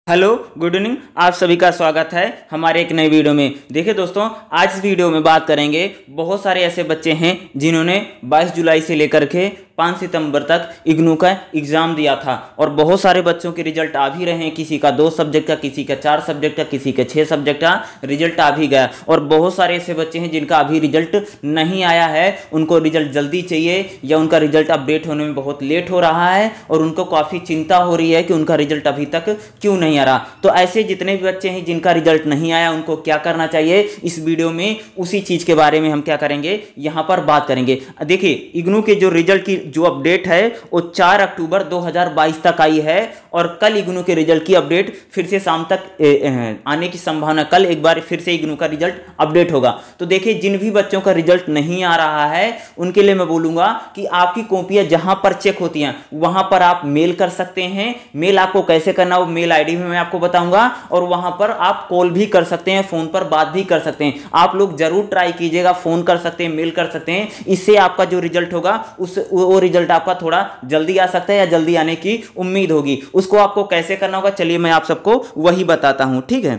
Hello good evening. आप सभी का स्वागत है हमारे एक नए वीडियो में। देखिए दोस्तों, आज इस वीडियो में बात करेंगे, बहुत सारे ऐसे बच्चे हैं जिन्होंने 22 जुलाई से लेकर के 5 सितंबर तक इग्नू का एग्ज़ाम दिया था और बहुत सारे बच्चों के रिजल्ट आ भी रहे हैं। किसी का 2 सब्जेक्ट का, किसी का 4 सब्जेक्ट का, किसी का 6 सब्जेक्ट का रिजल्ट आ भी गया और बहुत सारे ऐसे बच्चे हैं जिनका अभी रिजल्ट नहीं आया है। उनको रिजल्ट जल्दी चाहिए या उनका रिजल्ट अपडेट होने में बहुत लेट हो रहा है और उनको काफ़ी चिंता हो रही है कि उनका रिजल्ट अभी तक क्यों नहीं आ रहा। तो ऐसे जितने भी बच्चे हैं जिनका रिजल्ट नहीं आया, उनको क्या करना चाहिए, इस वीडियो में उसी चीज़ के बारे में हम क्या करेंगे, यहाँ पर बात करेंगे। देखिए, इग्नू के जो रिजल्ट की जो अपडेट है वो 4 अक्टूबर 2022 तक आई है और कल इग्नू के रिजल्ट की अपडेट फिर से शाम तक आने की संभावना, कल एक बार फिर से इग्नू का रिजल्ट अपडेट होगा। तो देखिए, जिन भी बच्चों का रिजल्ट नहीं आ रहा है उनके लिए मैं बोलूंगा कि आपकी कॉपियां जहां पर चेक होती हैं वहां पर आप मेल कर सकते हैं। मेल आपको कैसे करना, वो मेल आईडी में मैं आपको बताऊंगा और वहां पर आप कॉल भी कर सकते हैं, फोन पर बात भी कर सकते हैं। आप लोग जरूर ट्राई कीजिएगा, फोन कर सकते हैं, मेल कर सकते हैं। इससे आपका जो रिजल्ट होगा वो रिजल्ट आपका थोड़ा जल्दी आ सकता है या जल्दी आने की उम्मीद होगी। उसको आपको कैसे करना होगा, चलिए मैं आप सबको वही बताता हूं, ठीक है।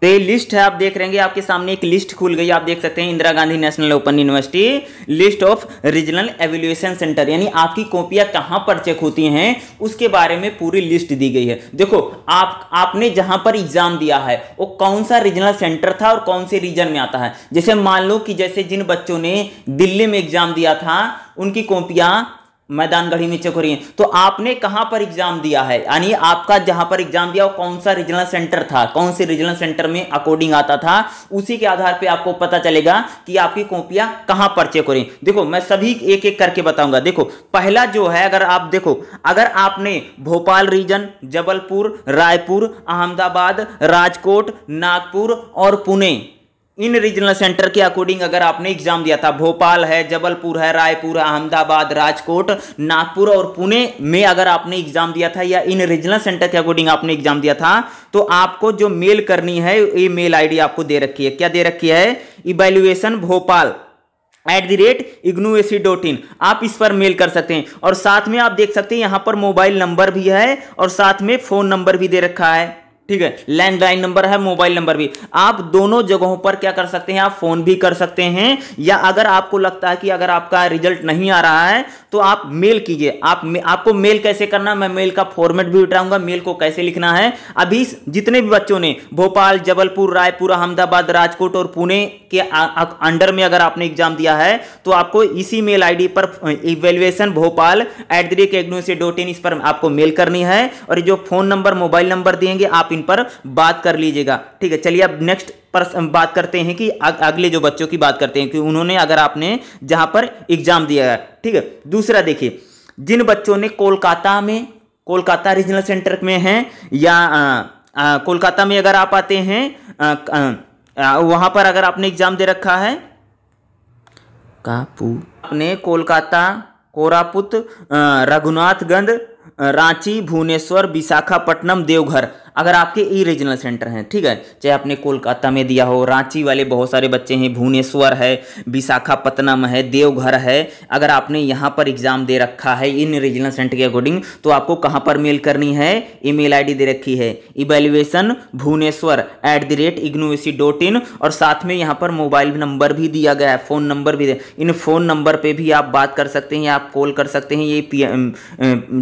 तो ये लिस्ट है, आप देख रहे हैं आपके सामने एक लिस्ट खुल गई। आप देख सकते हैं Indira Gandhi national open university list of regional evaluation centre, यानी आपकी कॉपियां कहां पर चेक होती हैं उसके बारे में पूरी लिस्ट दी गई है। देखो, आपने जहां पर एग्जाम दिया है वो कौन सा रीजनल सेंटर था और कौन से रीजन में आता है। जैसे मान लो कि जैसे जिन बच्चों ने दिल्ली में एग्जाम दिया था उनकी कॉपियां मैदानगढ़ी में चेक हो रही है। तो आपने कहां पर एग्जाम दिया है, यानी आपका जहां पर एग्जाम दिया वो कौन सा रीजनल सेंटर था, कौन से रीजनल सेंटर में अकॉर्डिंग आता था, उसी के आधार पे आपको पता चलेगा कि आपकी कॉपियां कहां पर चेक हो रही। देखो, मैं सभी एक एक करके बताऊंगा। देखो, पहला जो है, अगर आप देखो, अगर आपने भोपाल रीजन, जबलपुर, रायपुर, अहमदाबाद, राजकोट, नागपुर और पुणे, इन रीजनल सेंटर के अकॉर्डिंग अगर आपने एग्जाम दिया था, भोपाल है, जबलपुर है, रायपुर, अहमदाबाद, राजकोट, नागपुर और पुणे में अगर आपने एग्जाम दिया था या इन रीजनल सेंटर के अकॉर्डिंग आपने एग्जाम दिया था, तो आपको जो मेल करनी है, ये मेल आईडी आपको दे रखी है। क्या दे रखी है? Evaluation Bhopal @ignuac.in। आप इस पर मेल कर सकते हैं और साथ में आप देख सकते हैं यहां पर मोबाइल नंबर भी है और साथ में फोन नंबर भी दे रखा है, ठीक है। लैंडलाइन नंबर है, मोबाइल नंबर भी। आप दोनों जगहों पर क्या कर सकते हैं, आप फोन भी कर सकते हैं या अगर आपको लगता है कि अगर आपका रिजल्ट नहीं आ रहा है तो आप मेल कीजिए। आपको मेल कैसे करना, मैं मेल का फॉर्मेट भी बताऊंगा, मेल को कैसे लिखना है। अभी जितने भी बच्चों ने भोपाल, जबलपुर, रायपुर, अहमदाबाद, राजकोट और पुणे के अंडर में अगर आपने एग्जाम दिया है तो आपको इसी मेल आईडी पर इवैल्यूएशन भोपाल @ignuac.in इस पर आपको मेल करनी है और जो फोन नंबर, मोबाइल नंबर देंगे आप इन पर बात कर लीजिएगा, ठीक है। चलिए अब नेक्स्ट पर बात करते हैं कि अगले जो बच्चों की बात करते हैं कि उन्होंने अगर आपने जहां पर एग्जाम दिया है, ठीक है। दूसरा देखिए, जिन बच्चों ने कोलकाता रीजनल सेंटर में हैं या कोलकाता में अगर आप आते हैं, वहां पर अगर आपने एग्जाम दे रखा है, आपने कोलकाता, कोरापुट, रघुनाथगंज, रांची, भुवनेश्वर, विशाखापट्टनम, देवघर, अगर आपके ई रीजनल सेंटर हैं, ठीक है, चाहे आपने कोलकाता में दिया हो, रांची वाले बहुत सारे बच्चे हैं, भुवनेश्वर है, विशाखापट्टनम है, देवघर है, अगर आपने यहाँ पर एग्जाम दे रखा है इन रीजनल सेंटर के अकॉर्डिंग, तो आपको कहाँ पर मेल करनी है, ईमेल आईडी दे रखी है इवैल्यूएशन भुवनेश्वर @ignuac.in और साथ में यहाँ पर मोबाइल नंबर भी दिया गया है, फोन नंबर भी इन फोन नंबर पे भी आप बात कर सकते हैं, आप कॉल कर सकते हैं, ये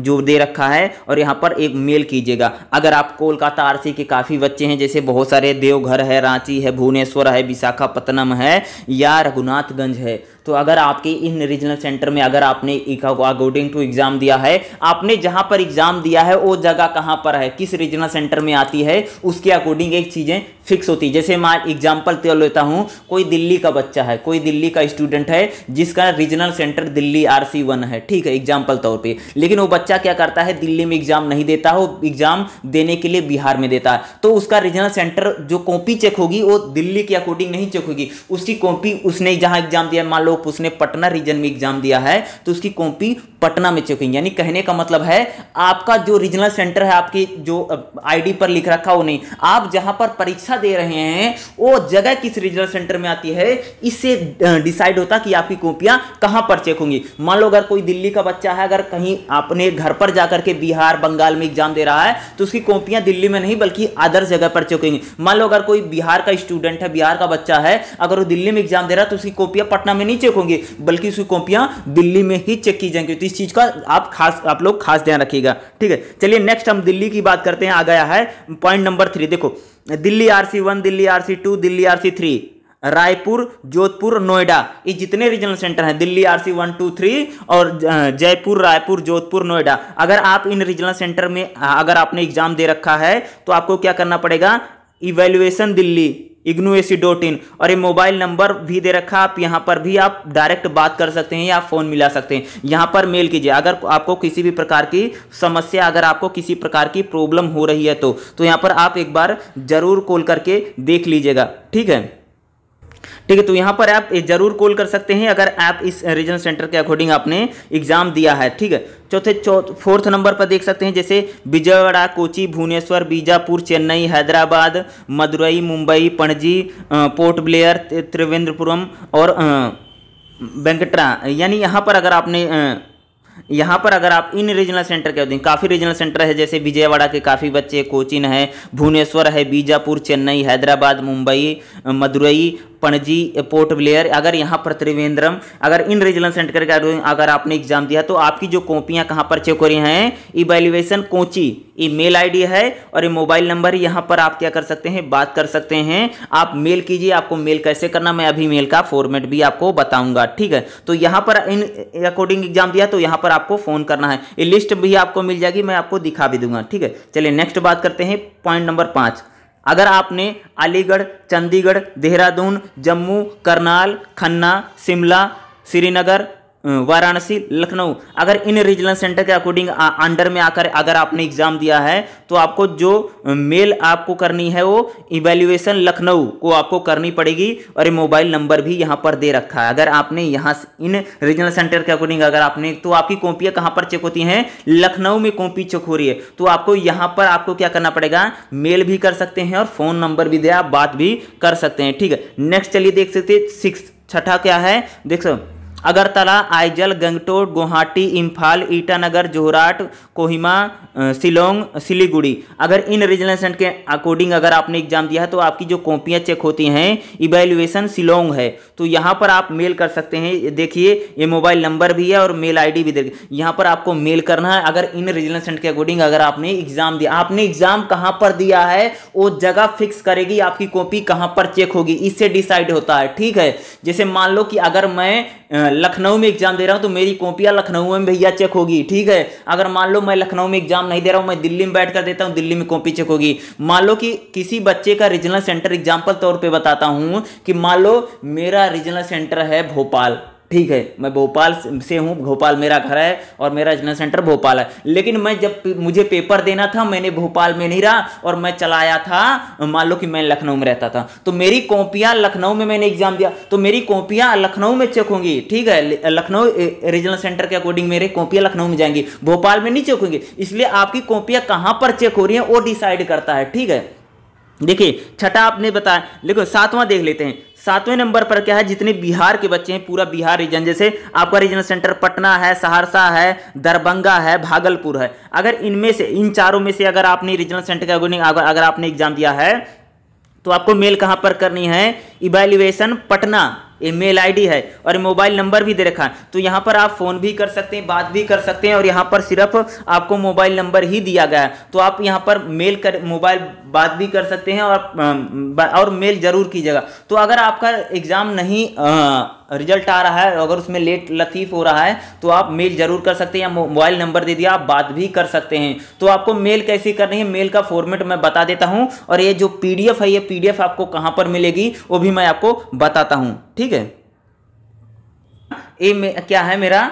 जो दे रखा है और यहाँ पर एक मेल कीजिएगा। अगर आप कोलकाता आरसी के काफ़ी बच्चे हैं, जैसे बहुत सारे देवघर है, रांची है, भुवनेश्वर है, विशाखापट्टनम है या रघुनाथगंज है, तो अगर आपके इन रीजनल सेंटर में अगर आपने अकॉर्डिंग टू एग्जाम दिया है, आपने जहां पर एग्जाम दिया है वो जगह कहां पर है, किस रीजनल सेंटर में आती है, उसके अकॉर्डिंग एक चीजें फिक्स होती है। जैसे मैं एग्जाम्पल लेता हूं, कोई दिल्ली का बच्चा है, कोई दिल्ली का स्टूडेंट है जिसका रीजनल सेंटर दिल्ली RC1 है, ठीक है, एग्जाम्पल तौर पर, लेकिन वो बच्चा क्या करता है, दिल्ली में एग्जाम नहीं देता, वो एग्जाम देने के लिए बिहार में देता है, तो उसका रीजनल सेंटर जो कॉपी चेक होगी वो दिल्ली के अकॉर्डिंग नहीं चेक होगी। उसकी कॉपी उसने जहां एग्जाम दिया, मान लो उसने पटना रीजन में एग्जाम दिया है तो उसकी कॉपी पटना में चेक होगी। यानी कहने का मतलब है आपका जो रीजनल सेंटर है आपकी जो आईडी पर लिख रखा वो नहीं, आप जहां पर परीक्षा दे रहे हैं वो जगह किस रीजनल सेंटर में आती है, इससे डिसाइड होता कि आपकी कॉपियां कहां पर चेक होंगी। मान लो अगर कोई दिल्ली का बच्चा है, अगर कहीं अपने घर पर जाकर के बिहार बंगाल में एग्जाम दे रहा है तो उसकी कॉपियां दिल्ली में नहीं बल्कि अदर जगह पर चेक होंगी। मान लो अगर कोई बिहार का स्टूडेंट है, बिहार का बच्चा है, अगर वो दिल्ली में एग्जाम दे रहा है तो उसकी कॉपियां पटना में नहीं चेक होंगी बल्कि उसकी कॉपियां दिल्ली में ही चेक की जाएंगी। तो इस चीज का आप लोग खास ध्यान रखिएगा, ठीक है। चलिए नेक्स्ट हम दिल्ली की बात करते हैं। आ गया है पॉइंट नंबर 3। देखो Delhi RC1, Delhi RC2, Delhi RC3, Raipur, Jodhpur, Noida, ये जितने रीजनल सेंटर हैं दिल्ली RC1, 2, 3 और जयपुर, रायपुर, जोधपुर, नोएडा, अगर आप इन रीजनल सेंटर में अगर आपने एग्जाम दे रखा है तो आपको क्या करना पड़ेगा, इवैल्यूएशन दिल्ली ignuac.in, और ये मोबाइल नंबर भी दे रखा, आप यहाँ पर भी आप डायरेक्ट बात कर सकते हैं या फोन मिला सकते हैं। यहाँ पर मेल कीजिए अगर आपको किसी भी प्रकार की समस्या, अगर आपको किसी प्रकार की प्रॉब्लम हो रही है तो यहाँ पर आप एक बार जरूर कॉल करके देख लीजिएगा, ठीक है। ठीक है, तो यहाँ पर आप जरूर कॉल कर सकते हैं अगर आप इस रीजनल सेंटर के अकॉर्डिंग आपने एग्जाम दिया है, ठीक है। फोर्थ नंबर पर देख सकते हैं जैसे विजयवाड़ा, कोची, भुवनेश्वर, बीजापुर, चेन्नई, हैदराबाद, मदुरई, मुंबई, पणजी, पोर्ट ब्लेयर, त्रिवेंद्रपुरम और वेंकटरा। यानी यहाँ पर अगर आप इन रीजनल सेंटर के काफ़ी रीजनल सेंटर है, जैसे विजयवाड़ा के काफ़ी बच्चे, कोचीन है, भुवनेश्वर है, बीजापुर, चेन्नई, हैदराबाद, मुंबई, मदुरई, पणजी, पोर्ट ब्लेयर, अगर यहाँ पर त्रिवेंद्रम, अगर इन रीजनल सेंटर का अगर आपने एग्जाम दिया तो आपकी जो कॉपियाँ कहाँ पर चेक हो रही हैं, इवैल्यूएशन कोची, ये मेल आईडी है और ये मोबाइल नंबर, यहाँ पर आप क्या कर सकते हैं, बात कर सकते हैं। आप मेल कीजिए, आपको मेल कैसे करना मैं अभी मेल का फॉर्मेट भी आपको बताऊंगा, ठीक है। तो यहाँ पर इन अकॉर्डिंग एग्जाम दिया तो यहाँ पर आपको फोन करना है, ये लिस्ट भी आपको मिल जाएगी, मैं आपको दिखा भी दूंगा, ठीक है। चलिए नेक्स्ट बात करते हैं पॉइंट नंबर 5। अगर आपने अलीगढ़, चंडीगढ़, देहरादून, जम्मू, करनाल, खन्ना, शिमला, श्रीनगर, वाराणसी, लखनऊ, अगर इन रीजनल सेंटर के अकॉर्डिंग अंडर में आकर अगर आपने एग्जाम दिया है तो आपको जो मेल आपको करनी है वो इवैल्यूएशन लखनऊ को आपको करनी पड़ेगी और ये मोबाइल नंबर भी यहाँ पर दे रखा है। अगर आपने यहाँ इन रीजनल सेंटर के अकॉर्डिंग अगर आपने, तो आपकी कॉपियाँ कहाँ पर चेक होती हैं, लखनऊ में कॉपी चेक हो रही है, तो आपको यहाँ पर आपको क्या करना पड़ेगा, मेल भी कर सकते हैं और फोन नंबर भी दे, आप बात भी कर सकते हैं, ठीक है। नेक्स्ट चलिए देख सकते हैं 6, छठा क्या है, देख सकते अगरतला, आइजल, गंगटोक, गुवाहाटी, इम्फाल, ईटानगर, जोरहाट, कोहिमा, शिलोंग, सिलीगुड़ी, अगर इन रीजनल सेंटर के अकॉर्डिंग अगर आपने एग्जाम दिया है तो आपकी जो कॉपियाँ चेक होती हैं इवैल्यूएशन शिलोंग है, तो यहाँ पर आप मेल कर सकते हैं। देखिए ये मोबाइल नंबर भी है और मेल आईडी भी दे, यहाँ पर आपको मेल करना है। अगर इन रीजनल सेंटर के अकॉर्डिंग अगर आपने एग्जाम दिया, आपने एग्जाम कहाँ पर दिया है वो जगह फिक्स करेगी आपकी कॉपी कहाँ पर चेक होगी, इससे डिसाइड होता है, ठीक है। जैसे मान लो कि अगर मैं लखनऊ में एग्जाम दे रहा हूं तो मेरी कॉपियां लखनऊ में भैया चेक होगी, ठीक है। अगर मान लो मैं लखनऊ में एग्जाम नहीं दे रहा हूं, मैं दिल्ली में बैठ कर देता हूं, दिल्ली में कॉपी चेक होगी। मान लो कि किसी बच्चे का रीजनल सेंटर, एग्जाम्पल तौर पे बताता हूं कि मान लो मेरा रीजनल सेंटर है भोपाल, ठीक है, मैं भोपाल से हूँ, भोपाल मेरा घर है और मेरा रीजनल सेंटर भोपाल है, लेकिन मैं जब मुझे पेपर देना था मैंने भोपाल में नहीं रहा और मैं चला आया था, मान लो कि मैं लखनऊ में रहता था, तो मेरी कॉपियाँ लखनऊ में मैंने एग्जाम दिया तो मेरी कॉपियाँ लखनऊ में चेक होंगी, ठीक है। लखनऊ रीजनल सेंटर के अकॉर्डिंग मेरी कॉपियाँ लखनऊ में जाएंगी, भोपाल में नहीं चेक होंगी, इसलिए आपकी कॉपियाँ कहाँ पर चेक हो रही हैं वो डिसाइड करता है, ठीक है। देखिए छठा आपने बताया, लेकिन 7वां देख लेते हैं। 7वें नंबर पर क्या है, जितने बिहार के बच्चे हैं, पूरा बिहार रीजन, जैसे आपका रीजनल सेंटर पटना है, सहरसा है, दरभंगा है, भागलपुर है, अगर इनमें से इन चारों में से अगर आपने रीजनल सेंटर के अकॉर्डिंग अगर आपने एग्जाम दिया है तो आपको मेल कहां पर करनी है, इवैल्यूएशन पटना, ये मेल आईडी है और मोबाइल नंबर भी दे रखा है, तो यहाँ पर आप फोन भी कर सकते हैं, बात भी कर सकते हैं और यहाँ पर सिर्फ आपको मोबाइल नंबर ही दिया गया है, तो आप यहाँ पर मेल कर, मोबाइल बात भी कर सकते हैं और मेल जरूर कीजिएगा। तो अगर आपका एग्जाम नहीं रिजल्ट आ रहा है, अगर उसमें लेट लतीफ हो रहा है तो आप मेल जरूर कर सकते हैं या मोबाइल नंबर दे दिया आप बात भी कर सकते हैं। तो आपको मेल कैसे करनी है, मेल का फॉर्मेट मैं बता देता हूं और ये जो पीडीएफ है, ये पीडीएफ आपको कहां पर मिलेगी वो भी मैं आपको बताता हूं, ठीक है। ये क्या है, मेरा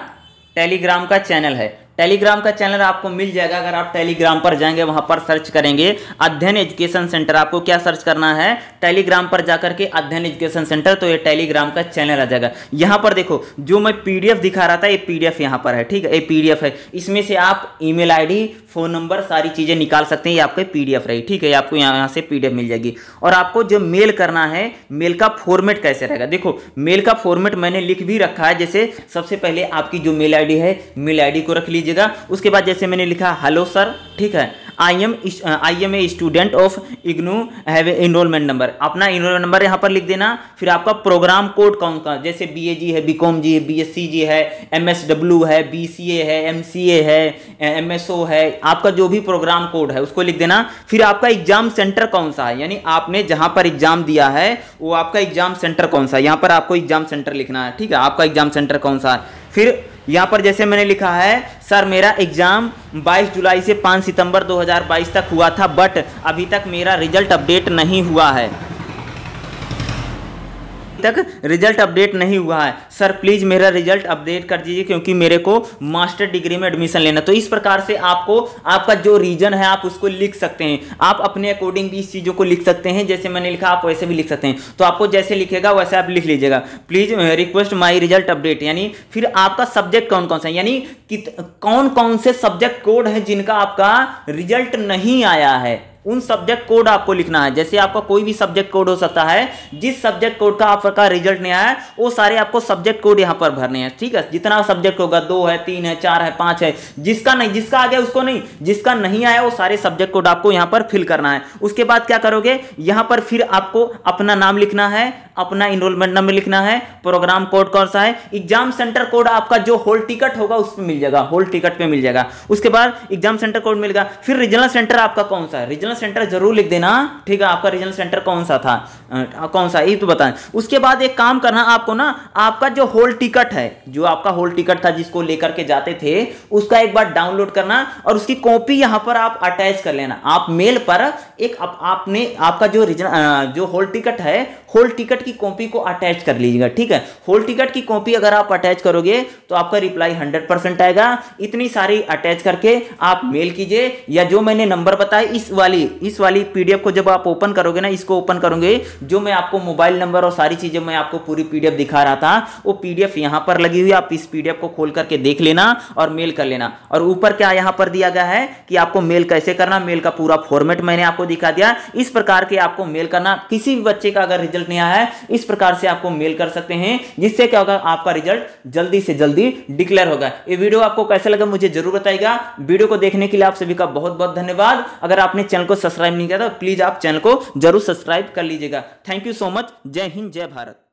टेलीग्राम का चैनल है, टेलीग्राम का चैनल आपको मिल जाएगा। अगर आप टेलीग्राम पर जाएंगे, वहां पर सर्च करेंगे अध्ययन एजुकेशन सेंटर, आपको क्या सर्च करना है, टेलीग्राम पर जाकर के अध्ययन एजुकेशन सेंटर, तो ये टेलीग्राम का चैनल आ जाएगा। यहाँ पर देखो जो मैं पीडीएफ दिखा रहा था, ये पीडीएफ यहाँ पर है, ठीक है, ये पीडीएफ है। इसमें से आप ईमेल आईडी, फोन नंबर, सारी चीजें निकाल सकते हैं। ये आपके पीडीएफ रही, ठीक है, आपको यहाँ से पीडीएफ मिल जाएगी। और आपको जो मेल करना है, मेल का फॉर्मेट कैसे रहेगा, देखो मेल का फॉर्मेट मैंने लिख भी रखा है। जैसे सबसे पहले आपकी जो मेल आईडी है, मेल आईडी को रख लीजिएगा। उसके बाद जैसे मैंने लिखा हेलो सर, ठीक है, I am a student of IGNOU, have enrolment number, अपना एनरोलमेंट नंबर यहाँ पर लिख देना। फिर आपका प्रोग्राम कोड कौन का, जैसे बीएजी है, बीकॉम जी है, बीएससी जी है, एमएसडब्ल्यू है, बीसीए है, एमसीए है, एमएसओ है, आपका जो भी प्रोग्राम कोड है उसको लिख देना। फिर आपका एग्जाम सेंटर कौन सा है, यानी आपने जहां पर एग्जाम दिया है वो आपका एग्जाम सेंटर कौन सा है, यहाँ पर आपको एग्जाम सेंटर लिखना है, ठीक है, आपका एग्जाम सेंटर कौन सा है। फिर यहाँ पर जैसे मैंने लिखा है सर मेरा एग्जाम 22 जुलाई से 5 सितंबर 2022 तक हुआ था, बट अभी तक मेरा रिजल्ट अपडेट नहीं हुआ है, तक रिजल्ट अपडेट नहीं हुआ है, सर प्लीज मेरा रिजल्ट अपडेट कर दीजिए क्योंकि मेरे को मास्टर डिग्री में एडमिशन लेना। तो इस प्रकार से आपको आपका जो रीजन है आप उसको लिख सकते हैं। आप अपने अकॉर्डिंग भी इस चीजों को लिख सकते हैं, जैसे मैंने लिखा आप वैसे भी लिख सकते हैं। तो आपको जैसे लिखेगा वैसे आप लिख लीजिएगा, please request my result update. यानी फिर आपका सब्जेक्ट कौन कौन सा है, यानी कौन कौन से सब्जेक्ट कोड है जिनका आपका रिजल्ट नहीं आया है, उन सब्जेक्ट कोड आपको लिखना है। जैसे आपका कोई भी सब्जेक्ट कोड हो सकता है, जिस सब्जेक्ट कोड का आपका रिजल्ट नहीं आया वो सारे आपको सब्जेक्ट कोड यहां पर भरने हैं, ठीक है। जितना सब्जेक्ट होगा, 2 है, 3 है, 4 है, 5 है, जिसका नहीं, जिसका आ गया उसको नहीं, जिसका नहीं आया वो सारे सब्जेक्ट कोड आपको यहां पर फिल करना है। उसके बाद क्या करोगे, यहां पर फिर आपको अपना नाम लिखना है, अपना एनरोलमेंट नंबर लिखना है, प्रोग्राम कोड कौन सा है, एग्जाम सेंटर कोड आपका जो होल टिकट होगा उस पर मिल जाएगा, होल टिकट पे मिल जाएगा। उसके बाद एग्जाम सेंटर कोड मिलेगा। फिर रीजनल सेंटर आपका कौन सा है, रीजनल सेंटर जरूर लिख देना, ठीक है, आपका रीजनल सेंटर कौन सा था, कौन सा ये तो बताएं। उसके बाद एक काम करना आपको ना, आपका जो होल टिकट है, जो आपका होल टिकट था जिसको लेकर के जाते थे, उसका एक बार डाउनलोड करना और उसकी कॉपी यहां पर आप अटैच कर लेना। आप मेल पर एक आपने आपका जो जो होल टिकट है, होल टिकट की कॉपी को अटैच कर लीजिएगा, ठीक है। होल टिकट की कॉपी अगर आप अटैच करोगे तो आपका रिप्लाई 100% आएगा। इतनी सारी अटैच करके आप मेल कीजिए, या जो मैंने नंबर बताया इस वाली पीडीएफ को जब आप ओपन करोगे ना, इसको ओपन करोगे, जो मैं आपको मोबाइल नंबर और सारी चीजें मैं आपको पूरी पीडीएफ दिखा रहा था, वो पीडीएफ यहां पर लगी हुई, आप इस पीडीएफ को खोल करके देख लेना और मेल कर लेना। और ऊपर क्या यहां पर दिया गया है कि आपको मेल कैसे करना, मेल का पूरा फॉर्मेट मैंने आपको दिखा दिया। इस प्रकार के आपको मेल करना, किसी भी बच्चे का अगर रिजल्ट नहीं आया है इस प्रकार से आपको मेल कर सकते हैं, जिससे क्या होगा, आपका रिजल्ट जल्दी से जल्दी डिक्लेयर होगा। ये वीडियो आपको कैसा लगा मुझे जरूर बताइएगा। वीडियो को देखने के लिए आप सभी का बहुत बहुत धन्यवाद। अगर आपने चैनल को सब्सक्राइब नहीं किया तो प्लीज आप चैनल को जरूर सब्सक्राइब कर लीजिएगा। Thank you so much. जय हिंद, जय भारत।